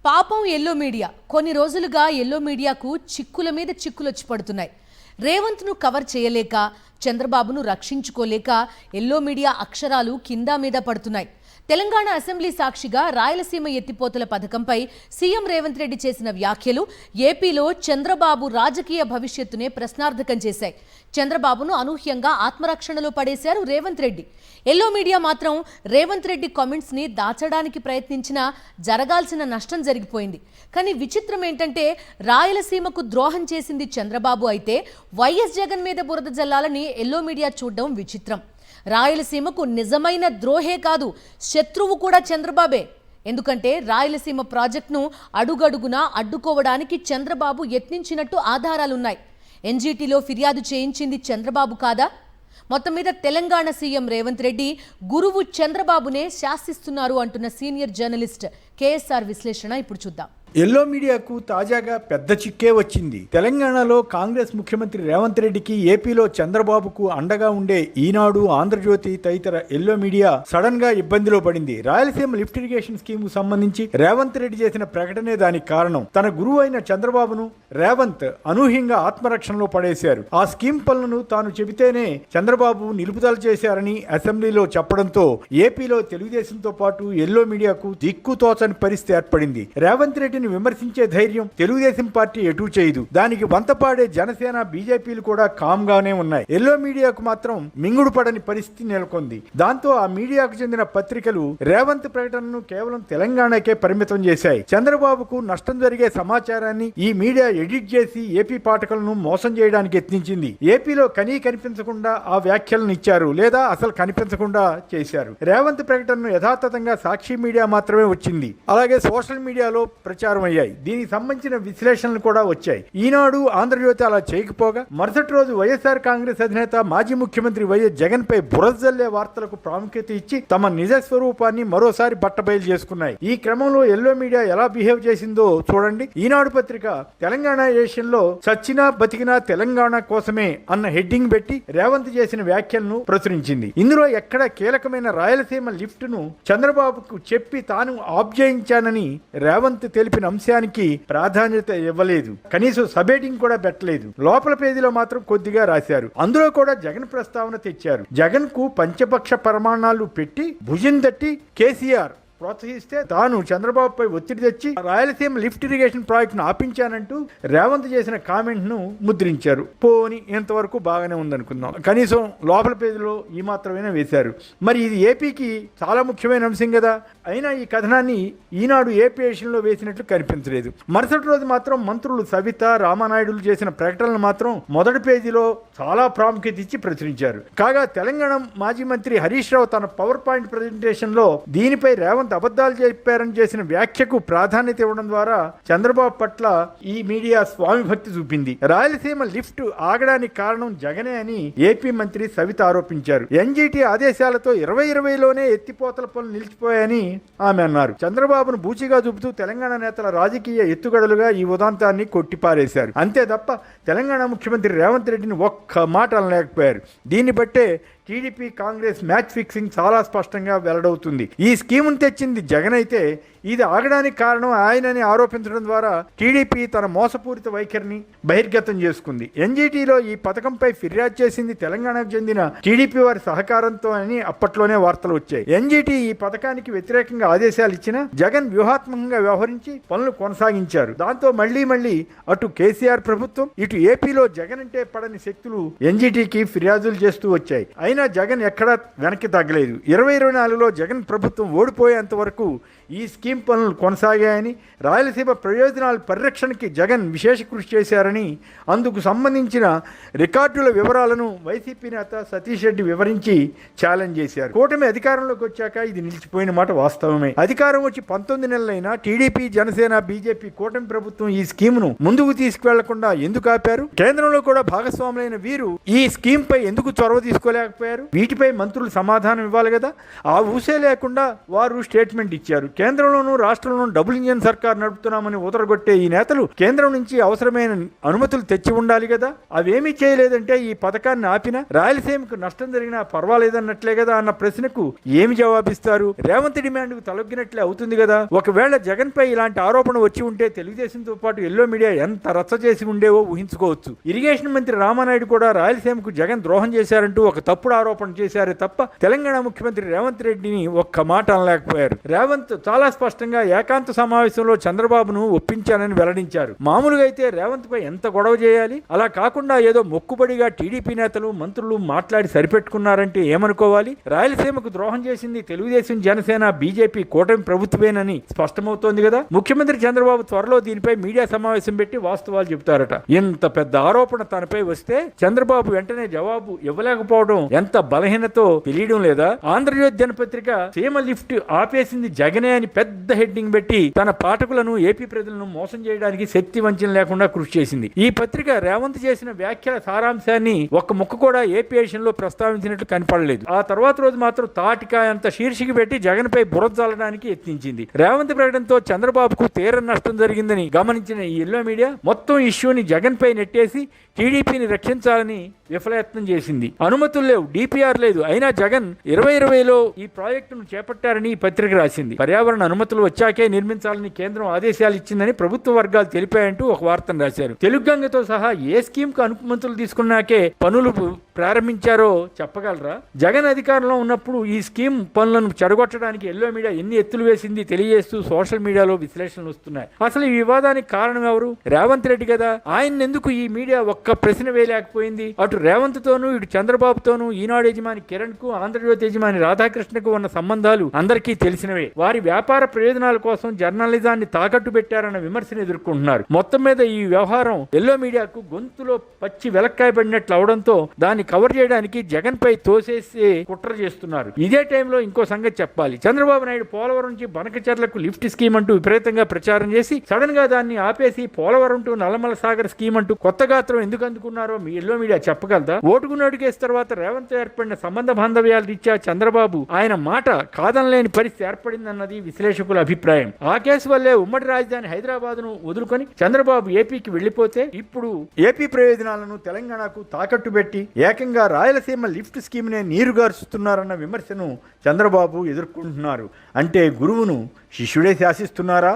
పాపం yellow media కొన్ని రోజులుగా ఎల్లో మీడియాకు చిక్కుల మీద చిక్కులు వచ్చి పడుతున్నాయి. రేవంత్ను కవర్ చేయలేక, చంద్రబాబును రక్షించుకోలేక ఎల్లో మీడియా అక్షరాలు కింద మీద పడుతున్నాయి. తెలంగాణ అసెంబ్లీ సాక్షిగా రాయలసీమ ఎత్తిపోతల పథకంపై సీఎం రేవంత్ రెడ్డి చేసిన వ్యాఖ్యలు ఏపీలో చంద్రబాబు రాజకీయ భవిష్యత్తునే ప్రశ్నార్థకం చేశాయి. చంద్రబాబును అనూహ్యంగా ఆత్మరక్షణలో పడేశారు రేవంత్ రెడ్డి. ఎల్లో మీడియా మాత్రం రేవంత్ రెడ్డి కామెంట్స్ ని దాచడానికి ప్రయత్నించినా జరగాల్సిన నష్టం జరిగిపోయింది. కానీ విచిత్రం ఏంటంటే రాయలసీమకు ద్రోహం చేసింది చంద్రబాబు అయితే వైఎస్ జగన్ మీద బురద జల్లాలని ఎల్లో మీడియా చూడడం విచిత్రం. రాయలసీమకు నిజమైన ద్రోహే కాదు, శత్రువు కూడా చంద్రబాబే. ఎందుకంటే రాయలసీమ ప్రాజెక్టును అడుగడుగునా అడ్డుకోవడానికి చంద్రబాబు యత్నించినట్టు ఆధారాలున్నాయి. ఎన్జీటీలో ఫిర్యాదు చేయించింది చంద్రబాబు కాదా? మొత్తం మీద తెలంగాణ సీఎం రేవంత్ రెడ్డి గురువు చంద్రబాబునే శాసిస్తున్నారు అంటున్న సీనియర్ జర్నలిస్ట్ కేఎస్ఆర్ విశ్లేషణ ఇప్పుడు చూద్దాం. ఎల్లో మీడియాకు తాజాగా పెద్ద చిక్కే వచ్చింది. తెలంగాణలో కాంగ్రెస్ ముఖ్యమంత్రి రేవంత్ రెడ్డికి, ఏపీలో చంద్రబాబుకు అండగా ఉండే ఈనాడు, ఆంధ్రజ్యోతి తదితర ఎల్లో మీడియా సడన్ గా ఇబ్బందిలో పడింది. రాయలసీమ లిఫ్ట్ ఇరిగేషన్ స్కీమ్ కు సంబంధించి రేవంత్ రెడ్డి చేసిన ప్రకటనే దానికి కారణం. తన గురువు అయిన చంద్రబాబును రేవంత్ అనూహ్యంగా ఆత్మరక్షణలో పడేశారు. ఆ స్కీమ్ పనులను తాను చెబితేనే చంద్రబాబు నిలుపుదల చేశారని అసెంబ్లీలో చెప్పడంతో ఏపీలో తెలుగుదేశంతో పాటు ఎల్లో మీడియాకు దిక్కుతోచని పరిస్థితి ఏర్పడింది. రేవంత్ రెడ్డి విమర్శించే ధైర్యం తెలుగుదేశం పార్టీ ఎటూ చేయదు. దానికి వంతపాడే జనసేన, బీజేపీలు కూడా కామ్ గానే ఉన్నాయి. ఎల్లో మీడియాకు మాత్రం మింగుడు పడని పరిస్థితి నెలకొంది. దాంతో ఆ మీడియాకు చెందిన పత్రికలు రేవంత్ ప్రకటనను కేవలం తెలంగాణకే పరిమితం చేశాయి. చంద్రబాబుకు నష్టం జరిగే సమాచారాన్ని ఈ మీడియా ఎడిట్ చేసి ఏపీ పాఠకులను మోసం చేయడానికి యత్నించింది. ఏపీలో కనిపించకుండా ఆ వ్యాఖ్యలను ఇచ్చారు, లేదా అసలు కనిపించకుండా చేశారు. రేవంత్ ప్రకటనను యథాతథంగా సాక్షి మీడియా మాత్రమే వచ్చింది. అలాగే సోషల్ మీడియాలో ప్రచారం అయ్యాయి. దీనికి సంబంధించిన విశ్లేషణలు కూడా వచ్చాయి. ఈనాడు, ఆంధ్రజ్యోతి అలా చేయకపోగా మరుసటి రోజు వైఎస్ఆర్ కాంగ్రెస్ అధినేత, మాజీ ముఖ్యమంత్రి వైఎస్ జగన్ పై బురజల్లే వార్తలకు ప్రాముఖ్యత ఇచ్చి తమ నిజ స్వరూపాన్ని మరోసారి బట్టబయలు చేసుకున్నాయి. ఈ క్రమంలో ఎల్లో మీడియా ఎలా బిహేవ్ చేసిందో చూడండి. ఈనాడు పత్రిక తెలంగాణ ఏషియన్లో చచ్చినా బతికినా తెలంగాణ కోసమే అన్న హెడ్డింగ్ పెట్టి రేవంత్ చేసిన వ్యాఖ్యలను ప్రచురించింది. ఇందులో ఎక్కడ కీలకమైన రాయలసీమ లిఫ్ట్ ను చంద్రబాబుకు చెప్పి తాను ఆబ్జయించానని రేవంత్ తెలిపిన అంశానికి ప్రాధాన్యత ఇవ్వలేదు. కనీసం సబ్-హెడ్డింగ్ కూడా పెట్టలేదు. లోపల పేజీలో మాత్రం కొద్దిగా రాశారు. అందులో కూడా జగన్ ప్రస్తావన తెచ్చారు. జగన్ కు పంచపక్ష ప్రమాణాలు పెట్టి భుజం తట్టి కేసీఆర్ ప్రోత్సహిస్తే తాను చంద్రబాబుపై ఒత్తిడి తెచ్చి రాయలసీమ లిఫ్ట్ ఇరిగేషన్ ప్రాజెక్టును ఆపించానంటూ రేవంత్ చేసిన కామెంట్ ను ముద్రించారు. పోని ఇంతవరకు బాగానే ఉందనుకుందాం. కనీసం లోపల పేజీలో ఈ మాత్రమే వేశారు. మరి ఇది ఏపీకి చాలా ముఖ్యమైన అంశం కదా. అయినా ఈ కథనాన్ని ఈనాడు ఏపీ ఏషియన్లో వేసినట్లు కనిపించలేదు. మరుసటి రోజు మాత్రం మంత్రులు సవిత, రామానాయుడులు చేసిన ప్రకటనలు మాత్రం మొదటి పేజీలో చాలా ప్రాముఖ్యత ఇచ్చి ప్రచురించారు. కాగా తెలంగాణ మాజీ మంత్రి హరీష్ రావు తన పవర్ పాయింట్ ప్రజెంటేషన్ లో దీనిపై రేవంత్ అబద్ధాలు చెప్పారని చేసిన వ్యాఖ్యకు ప్రాధాన్యత ఇవ్వడం ద్వారా చంద్రబాబు పట్ల ఈ మీడియా స్వామి భక్తి చూపింది. రాయలసీమ లిఫ్ట్ ఆగడానికి కారణం జగనే అని ఏపీ మంత్రి సవిత ఆరోపించారు. ఎన్జీటీ ఆదేశాలతో 2020లోనే ఎత్తిపోతల పనులు నిలిచిపోయాయని ఆమె అన్నారు. చంద్రబాబును బూచిగా చూపుతూ తెలంగాణ నేతల రాజకీయ ఎత్తుగడలుగా ఈ ఉదాంతాన్ని కొట్టిపారేశారు. అంతే తప్ప తెలంగాణ ముఖ్యమంత్రి రేవంత్ రెడ్డిని ఒక్క మాట అనలేకపోయారు. దీన్ని బట్టే టీడీపీ కాంగ్రెస్ మ్యాచ్ ఫిక్సింగ్ చాలా స్పష్టంగా వెల్లడవుతుంది. ఈ స్కీమును తెచ్చింది జగన్ అయితే ఇది ఆగడానికి కారణం ఆయనని ఆరోపించడం ద్వారా టీడీపీ తన మోసపూరిత వైఖరిని బహిర్గతం చేసుకుంది. ఎన్జీటీలో ఈ పథకంపై ఫిర్యాదు చేసింది తెలంగాణకు చెందిన టీడీపీ వారి సహకారంతో అని అప్పట్లోనే వార్తలు వచ్చాయి. ఎన్జీటీ ఈ పథకానికి వ్యతిరేకంగా ఆదేశాలు ఇచ్చినా జగన్ వ్యూహాత్మకంగా వ్యవహరించి పనులు కొనసాగించారు. దాంతో మళ్లీ అటు కేసీఆర్ ప్రభుత్వం, ఇటు ఏపీలో జగన్ అంటే పడని శక్తులు ఎన్జీటీకి ఫిర్యాదులు చేస్తూ వచ్చాయి. అయినా జగన్ ఎక్కడా వెనక్కి తగ్గలేదు. 2024లో జగన్ ప్రభుత్వం ఓడిపోయేంత వరకు ఈ స్కీమ్ పనులు కొనసాగాయని, రాయలసీమ ప్రయోజనాల పరిరక్షణకి జగన్ విశేష కృషి చేశారని, అందుకు సంబంధించిన రికార్డుల వివరాలను వైసీపీ నేత సతీష్ రెడ్డి వివరించి ఛాలెంజ్ చేశారు. కూటమి అధికారంలోకి వచ్చాక ఇది నిలిచిపోయిన మాట వాస్తవమే. అధికారం వచ్చి 19 నెలలైనా టీడీపీ, జనసేన, బీజేపీ కూటమి ప్రభుత్వం ఈ స్కీమును ముందుకు తీసుకువెళ్లకుండా ఎందుకు ఆపారు? కేంద్రంలో కూడా భాగస్వాములైన వీరు ఈ స్కీమ్ పై ఎందుకు చొరవ తీసుకోలేకపోయారు? వీటిపై మంత్రులు సమాధానం ఇవ్వాలి కదా. ఆ ఊసే లేకుండా వారు స్టేట్మెంట్ ఇచ్చారు. కేంద్రంలోనూ రాష్ట్రంలోనూ డబుల్ ఇంజన్ సర్కార్ నడుపుతున్నామని ఊదరగొట్టే ఈ నేతలు కేంద్రం నుంచి అవసరమైన అనుమతులు తెచ్చి ఉండాలి కదా. అవేమీ చేయలేదంటే ఈ పథకాన్ని ఆపినా రాయలసీమకు నష్టం జరిగినా పర్వాలేదన్నట్లే కదా అన్న ప్రశ్నకు ఏమి జవాబిస్తారు? రేవంత్ డిమాండ్కు తలొగ్గినట్లే అవుతుంది కదా. ఒకవేళ జగన్ పై ఇలాంటి ఆరోపణ వచ్చి ఉంటే తెలుగుదేశంతో పాటు ఎల్లో మీడియా ఎంత రచ్చ చేసి ఉండేవో ఊహించుకోవచ్చు. ఇరిగేషన్ మంత్రి రామానాయుడు కూడా రాయలసీమకు జగన్ ద్రోహం చేశారంటూ ఒక తప్పుడు ఆరోపణ చేశారే తప్ప తెలంగాణ ముఖ్యమంత్రి రేవంత్ రెడ్డిని ఒక్క మాట అనలేకపోయారు. రేవంత్ చాలా స్పష్టంగా ఏకాంత సమావేశంలో చంద్రబాబును ఒప్పించానని వెల్లడించారు. మామూలుగా అయితే రేవంత్ పై ఎంత గొడవ చేయాలి? అలా కాకుండా ఏదో మొక్కుబడిగా టీడీపీ నేతలు మంత్రులు మాట్లాడి సరిపెట్టుకున్నారంటే ఏమనుకోవాలి? రాయలసీమకు ద్రోహం చేసింది తెలుగుదేశం, జనసేన, బీజేపీ కూటమి ప్రభుత్వేనని స్పష్టమవుతోంది కదా. ముఖ్యమంత్రి చంద్రబాబు త్వరలో దీనిపై మీడియా సమావేశం పెట్టి వాస్తవాలు చెబుతారట. ఇంత పెద్ద ఆరోపణ తనపై వస్తే చంద్రబాబు వెంటనే జవాబు ఇవ్వలేకపోవడం ఎంత బలహీనతో తెలియడం లేదా? ఆంధ్రజ్యోతి దినపత్రిక సీమ లిఫ్ట్ ఆపేసింది జగనే అని పెద్ద హెడ్డింగ్ పెట్టి తన పాఠకులను, ఏపీ ప్రజలను మోసం చేయడానికి శక్తి వంచన లేకుండా కృషి చేసింది. ఈ పత్రిక రేవంత్ చేసిన వ్యాఖ్యల సారాంశాన్ని ఒక్క ముక్క కూడా ఏపీ ఎడిషన్లో ప్రస్తావించినట్లు కనపడలేదు. ఆ తర్వాత రోజు మాత్రం తాటికాయ అంత శీర్షిక పెట్టి జగన్ పై బురద చల్లడానికి యత్నించింది. రేవంత్ ప్రకటనతో చంద్రబాబుకు తీరని నష్టం జరిగిందని గమనించిన ఈ ఎల్లో మీడియా మొత్తం ఇష్యూని జగన్ పై నెట్టేసి టీడీపీని రక్షించాలని విఫలయత్నం చేసింది. అనుమతులు లేవు, డిపిఆర్ లేదు, అయినా జగన్ 2020లో ఈ ప్రాజెక్టును చేపట్టారని ఈ పత్రిక రాసింది. పర్యావరణ అనుమతులు వచ్చాకే నిర్మించాలని కేంద్రం ఆదేశాలు ఇచ్చిందని ప్రభుత్వ వర్గాలు తెలిపాయంటూ ఒక వార్తను రాశారు. తెలుగుగంగతో సహా ఏ స్కీమ్ కు అనుమతులు తీసుకున్నాకే పనులు ప్రారంభించారో చెప్పగలరా? జగన్ అధికారంలో ఉన్నప్పుడు ఈ స్కీమ్ పనులను చెడగొట్టడానికి ఎల్లో మీడియా ఎన్ని ఎత్తులు వేసింది తెలియజేస్తూ సోషల్ మీడియాలో విశ్లేషణలు వస్తున్నాయి. అసలు ఈ వివాదానికి కారణం ఎవరు? రేవంత్ రెడ్డి కదా. ఆయన ఎందుకు ఈ మీడియా ఒక్క ప్రశ్న వేయలేకపోయింది? అటు రేవంత్ తోనూ, ఇటు చంద్రబాబుతోనూ, ఈనాడు యజమాని కిరణ్ కు, ఆంధ్రజ్యోతి యజమాని రాధాకృష్ణకు ఉన్న సంబంధాలు అందరికీ తెలిసినవే. వారి వ్యాపార ప్రయోజనాల కోసం జర్నలిజాన్ని తాకట్టు పెట్టారన్న విమర్శను ఎదుర్కొంటున్నారు. మొత్తం మీద ఈ వ్యవహారం ఎల్లో మీడియాకు గొంతులో పచ్చి వెలక్కాయ పడినట్లు అవడంతో దాన్ని కవర్ చేయడానికి జగన్ పై తోసేసి కుట్ర చేస్తున్నారు. ఇదే టైంలో ఇంకో సంగతి చెప్పాలి. చంద్రబాబు నాయుడు పోలవరం నుంచి బనకచెర్లకు లిఫ్ట్ స్కీమ్ అంటూ విపరీతంగా ప్రచారం చేసి సడన్ గా దాన్ని ఆపేసి పోలవరం టు నల్లమల సాగర్ స్కీమ్ అంటూ కొత్త గాత్రం ఎందుకు అందుకున్నారో మీ ఎల్లో మీడియా చెప్పగలదా? ఓటుకున్న అడుగేసిన తర్వాత రేవంత్ ఏర్పడిన సంబంధ బాంధవ్యాల రీత్యా చంద్రబాబు ఆయన మాట కాదనలేని పరిస్థితి ఏర్పడిందన్నది విశ్లేషకుల అభిప్రాయం. ఆ కేసు వల్లే ఉమ్మడి రాజధాని హైదరాబాద్ ను వదులుకొని చంద్రబాబు ఏపీకి వెళ్లిపోతే ఇప్పుడు ఏపీ ప్రయోజనాలను తెలంగాణకు తాకట్టు పెట్టి ఏకంగా రాయలసీమ లిఫ్ట్ స్కీమ్ నే నీరుగారుస్తున్నారన్న విమర్శను చంద్రబాబు ఎదుర్కొంటున్నారు. అంటే గురువును శిష్యుడే శాసిస్తున్నారా?